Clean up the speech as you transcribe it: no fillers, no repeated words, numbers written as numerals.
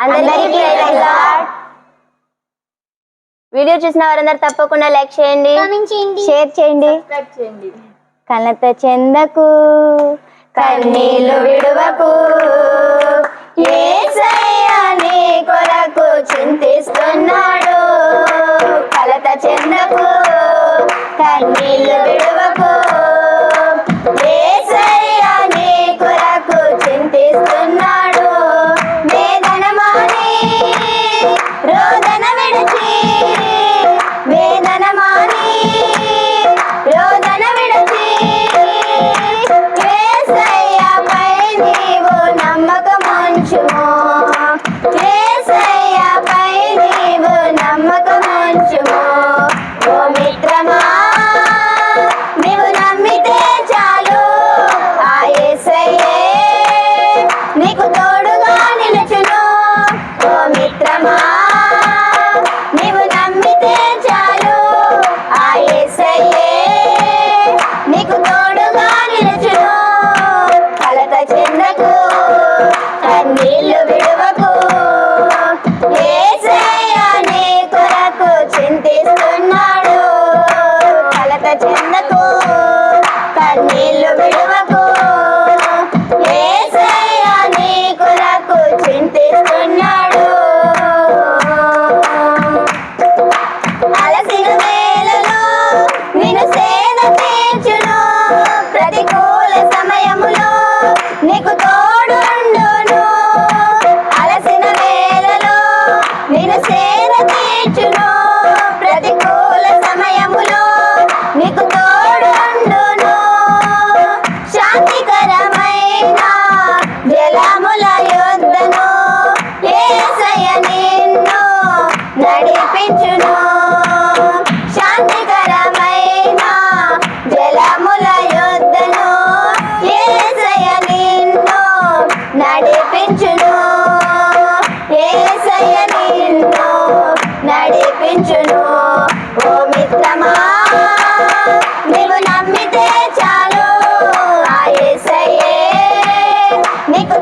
అందరికీ praise lord. Video చూసిన వారందరూ తప్పకుండా లైక్ చేయండి, షేర్ చేయండి, సబ్స్క్రైబ్ చేయండి. కలత చెందకు, కన్నీళ్లు విడువకు, యేసయ్య నీ కొరకు చింతిస్తున్నాడు. కలత చెందకు, కన్నీళ్లు విడువకు, యేసయ్య నీ కొరకు చింతిస్తున్నాడు. వేదన మాని రోదన విడిచి, వేదన మాని రోదన విడిచి, యేసయ్యపై నీవు నమ్మకముంచుము, యేసయ్యపై నీవు నమ్మకముంచుము. ఓ మిత్రమా, నీవు నమ్మితే చాలు, ఆ యేసయ్యే నీకు తోడుగా నిలుచును. ఓ మిత్రమా, నీవు నమ్మితే చాలు, ఆ యేసయ్యే నీకు తోడుగా నిలుచును. కలత చెందకు, కన్నీళ్లు విడువకు, యేసయ్య నీ కొరకు చింతిస్తున్నాడు. కలత చెందకు, కన్నీళ్లు విడువకు, యేసయ్య నీ కొరకు చింతిస్తున్నాడు. అలసిన వేళలో నిన్ను సేద తీర్చును, ప్రతికూల సమయములో నీకు తోడుండును. అలసిన వేళలో నిన్ను సేద తీర్చును, ప్రతికూల సమయములో నీకు తోడుండును. శాంతికరమైన జలముల యొద్దను యేసయ్య నిన్ను నడిపించును. శాంతికరమైన జలముల యొద్దను యేసయ్య నిన్ను నడిపించును, యేసయ్య నిన్ను నడిపించును. ఓ మిత్రమా, నీవు నమ్మితే చాలు, ఆ యేసయ్యే నీకు